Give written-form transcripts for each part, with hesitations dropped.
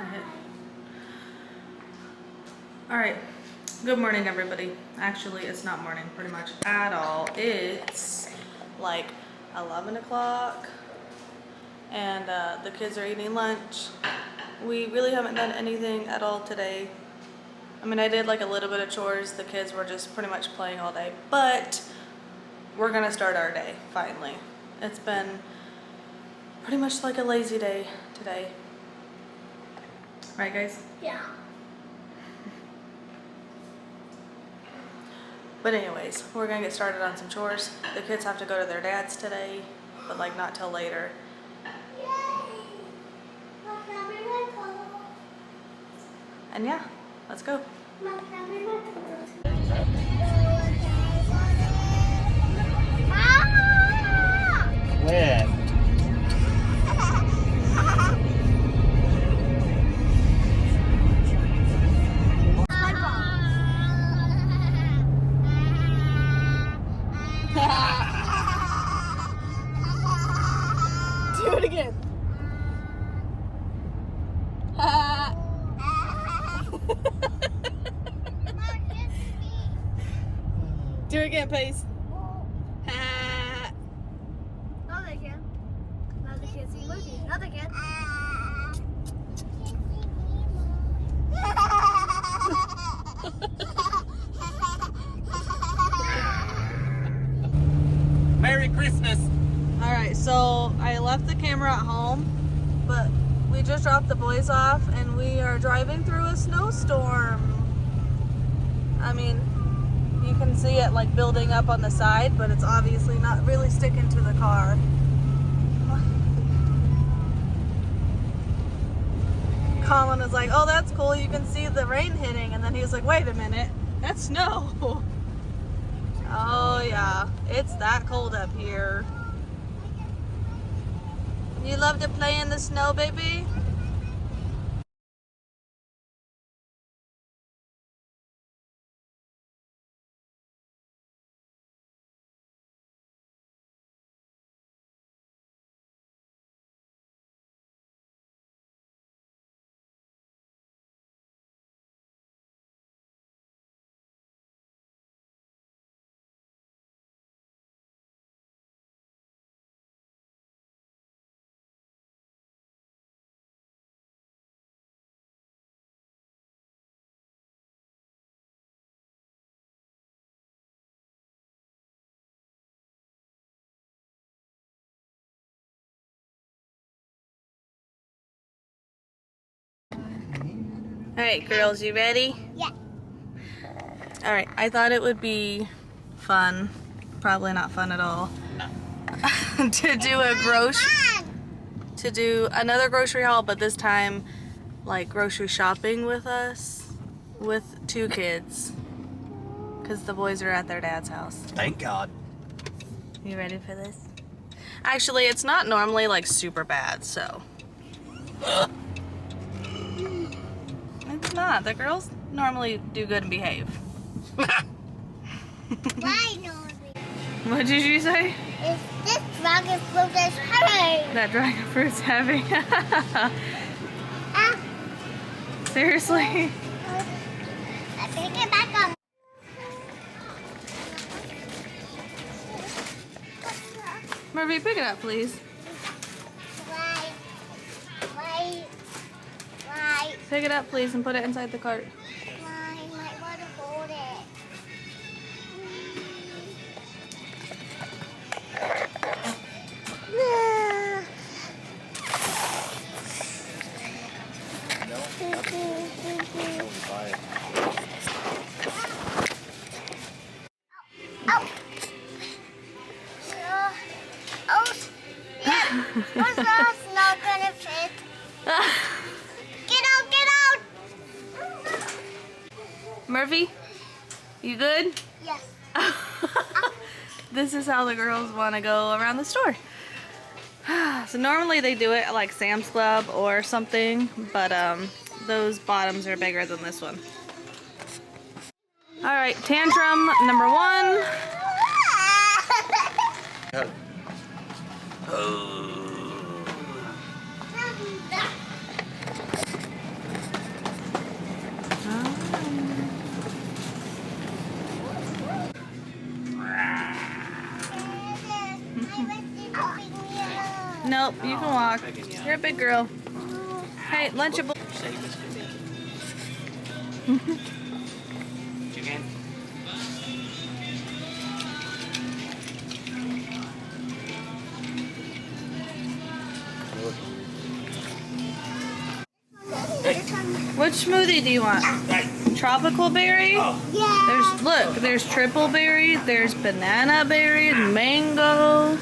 I hit. Alright, good morning everybody. Actually, it's not morning pretty much at all. It's like 11 o'clock and the kids are eating lunch. We really haven't done anything at all today. I mean, I did like a little bit of chores. The kids were just pretty much playing all day, but we're gonna start our day finally. It's been pretty much like a lazy day today. Right, guys? Yeah. But anyways, we're gonna get started on some chores. The kids have to go to their dad's today, but like not till later. And yeah, let's go. When? Do it again. Do it again, please. Now they can. Now they can't see Lucy. Now they can. Merry Christmas! Alright, so I left the camera at home, but we just dropped the boys off and we are driving through a snowstorm. I mean, you can see it like building up on the side, but it's obviously not really sticking to the car. Colin was like, oh, that's cool, you can see the rain hitting, and then he was like, wait a minute, that's snow. Oh yeah, it's that cold up here. You love to play in the snow, baby? Alright, girls, you ready? Yeah. Alright, I thought it would be fun, probably not fun at all, to do another grocery haul, but this time like grocery shopping with us, with two kids, because the boys are at their dad's house. Thank God. You ready for this? Actually, it's not normally like super bad, so. It's not. The girls normally do good and behave. Why not? What did you say? Is this dragon fruit is heavy? That dragon fruit's heavy. Ah, Seriously? I pick it back up. Murphy, pick it up, please. Why? Pick it up, please, and put it inside the cart. Why? Might want to hold it. What's not gonna fit? Get out! Murphy, you good? Yes. This is how the girls want to go around the store. So normally they do it at like Sam's Club or something, but those bottoms are bigger than this one. All right, tantrum number 1. Nope, you can walk. You're a big girl. Hey, Lunchable. Chicken. Which smoothie do you want? Tropical berry? There's triple berry, there's banana berry, mango,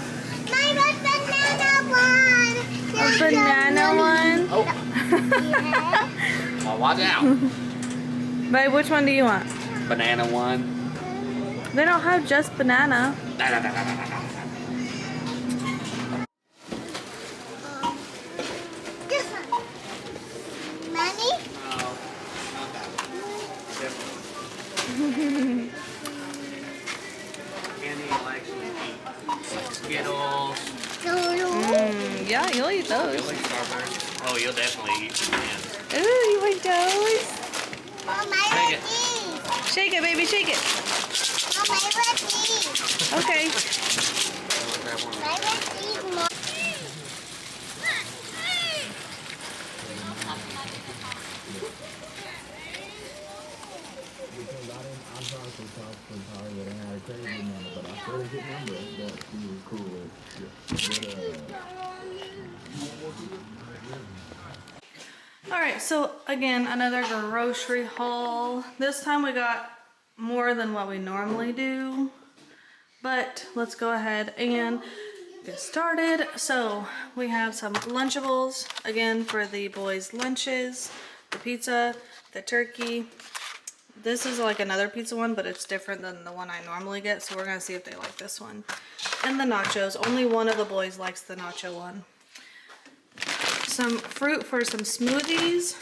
My banana one. a banana one. Oh, Yeah. oh, watch out. Babe, which one do you want? Banana one. They don't have just banana. This one. Mommy? Kenny likes to eat Skittles. Yeah, you'll eat You'll those. like Starburst. Oh, you'll definitely eat some Skittles. Ooh, you like those? Mom, I Take want it. these. Shake it, baby, shake it. Mom, I want these. Okay. I want these more. I'm sorry for Tyler that I had a crazy number, but I still get number that she was cool with. All right, so again, another grocery haul. This time we got more than what we normally do, but let's go ahead and get started. So we have some Lunchables, again, for the boys' lunches, the pizza, the turkey. This is like another pizza one, but it's different than the one I normally get, so we're gonna see if they like this one. And the nachos. Only one of the boys likes the nacho one. Some fruit for some smoothies,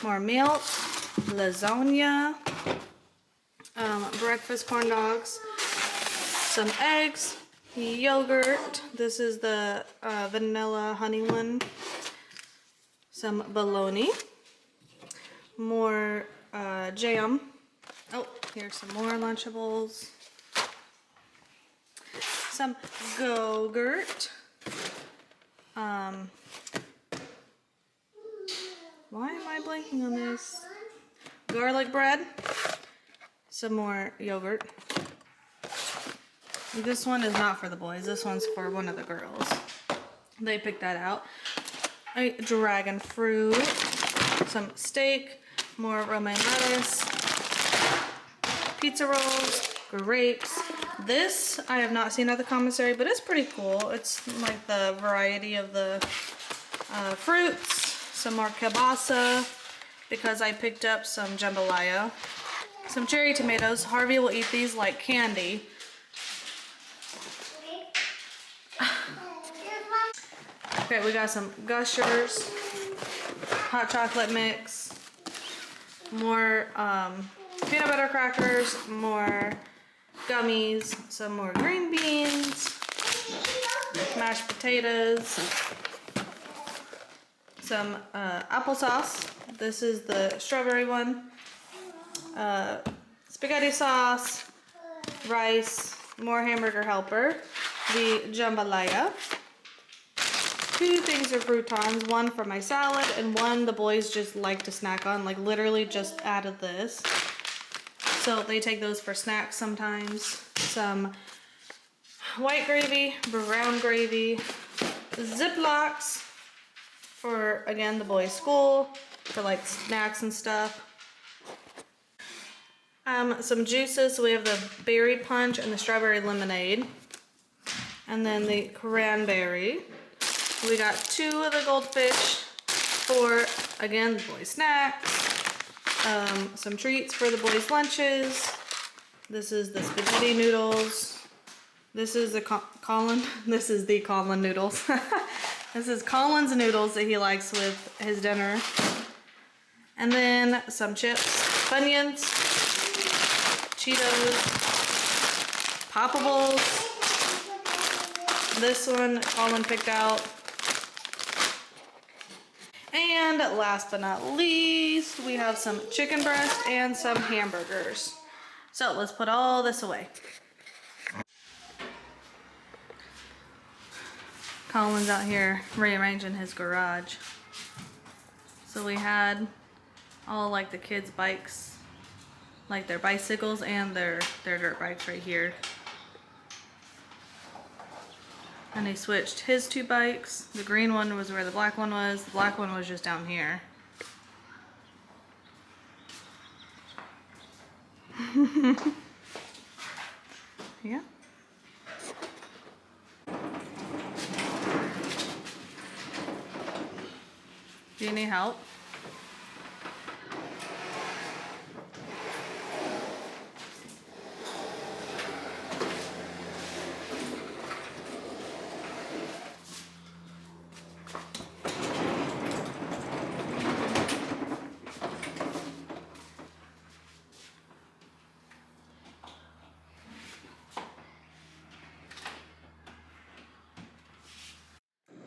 more milk, lasagna, breakfast corn dogs, some eggs, yogurt. This is the vanilla honey one. Some bologna, more jam. Oh, here's some more Lunchables. Some Go-Gurt. Why am I blanking on this? Garlic bread. Some more yogurt. This one is not for the boys. This one's for one of the girls. They picked that out. A dragon fruit. Some steak. More romaine lettuce. Pizza rolls. Grapes. This I have not seen at the commissary, but it's pretty cool. It's like the variety of the fruits. Some more kielbasa, because I picked up some jambalaya. Some cherry tomatoes. Harvey will eat these like candy. Okay, we got some Gushers, hot chocolate mix, more peanut butter crackers, more gummies, some more green beans, mashed potatoes, some applesauce. This is the strawberry one. Spaghetti sauce, rice, more hamburger helper, the jambalaya. 2 things of croutons, one for my salad and one the boys just like to snack on, like literally just added this. So they take those for snacks sometimes. Some white gravy, brown gravy, Ziplocs for, again, the boys' school, for like snacks and stuff. Some juices, so we have the berry punch and the strawberry lemonade. And then the cranberry. We got 2 of the goldfish for, again, the boys' snacks. Some treats for the boys' lunches. This is the spaghetti noodles. This is the Colin noodles. This is Colin's noodles that he likes with his dinner. And then some chips, Funyuns, Cheetos, Poppables. This one Colin picked out. And last but not least, we have some chicken breast and some hamburgers. So let's put all this away. Colin's out here rearranging his garage. So we had all like the kids' bikes, like their bicycles and their dirt bikes right here. And he switched his 2 bikes. The green one was where the black one was. The black one was just down here. Yeah. Do you need help?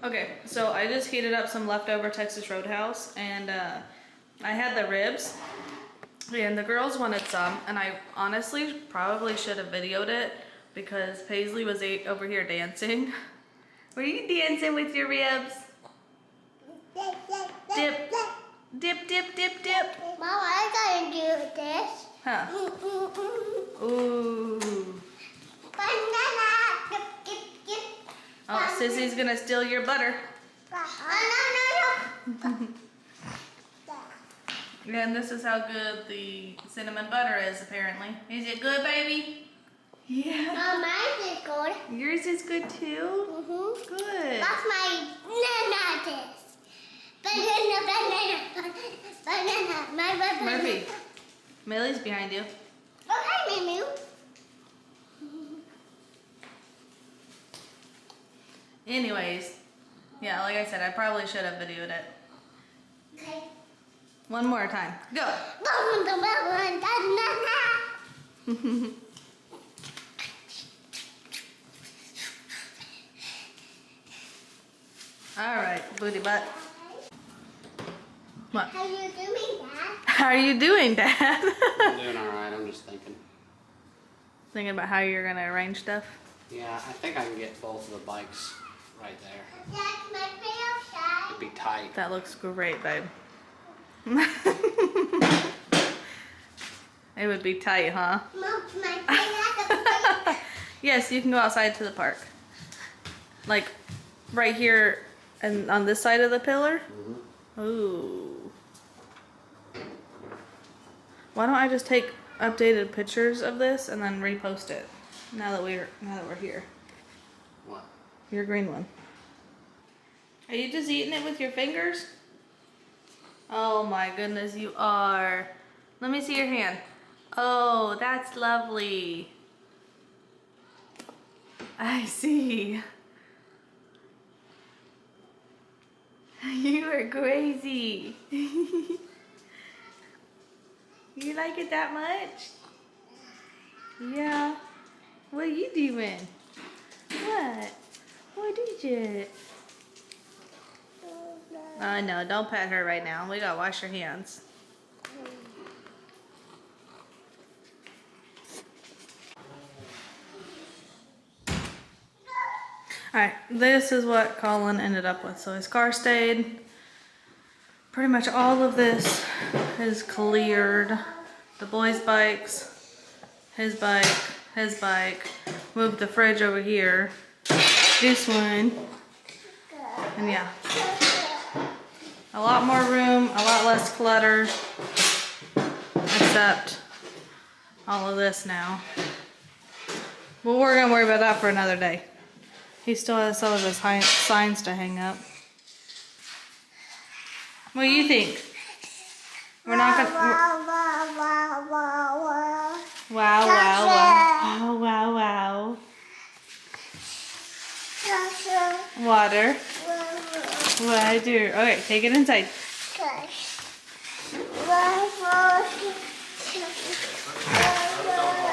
Okay, so I just heated up some leftover Texas Roadhouse, and I had the ribs, and the girls wanted some, and I honestly probably should have videoed it because Paisley was over here dancing. Were you dancing with your ribs? Dip, dip, dip, dip, dip. Mom, I gotta do this. Huh. Ooh. Banana. Dip, dip, dip. Oh, Sissy's gonna steal your butter. Oh, no, no, no. And this is how good the cinnamon butter is, apparently. Is it good, baby? Yeah. Mom, mine is good. Yours is good too? Mm-hmm. Good. That's my banana taste. Banana, banana, banana, my banana. Murphy, Millie's behind you. Okay, Mimu. Anyways, yeah, like I said, I probably should have videoed it. Okay. One more time. Go. All right, booty butt. What? How you doing, Dad? How are you doing, Dad? I'm doing alright, I'm just thinking. Thinking about how you're gonna arrange stuff. Yeah, I think I can get both of the bikes right there. That's my favorite side. It'd be tight. That looks great, babe. It would be tight, huh? Mom, my favorite. Yes, you can go outside to the park. Like right here and on this side of the pillar. Ooh. Why don't I just take updated pictures of this and then repost it now that we're here? What? Your green one. Are you just eating it with your fingers? Oh my goodness, you are. Let me see your hand. Oh, that's lovely. I see. You are crazy. You like it that much? Yeah. What are you doing? What? What is it? No, don't pet her right now. We gotta wash your hands. Alright, this is what Colin ended up with. So his car stayed. Pretty much all of this is cleared. The boys' bikes, his bike, moved the fridge over here, this one, and yeah. A lot more room, a lot less clutter, except all of this now. But we're gonna worry about that for another day. He still has some of his signs to hang up. What do you think? We're not gonna. Wow, wow, wow, wow, wow. Wow, wow, wow. Wow, wow, wow. Water. Water. Okay, take it inside. Wow, wow, wow.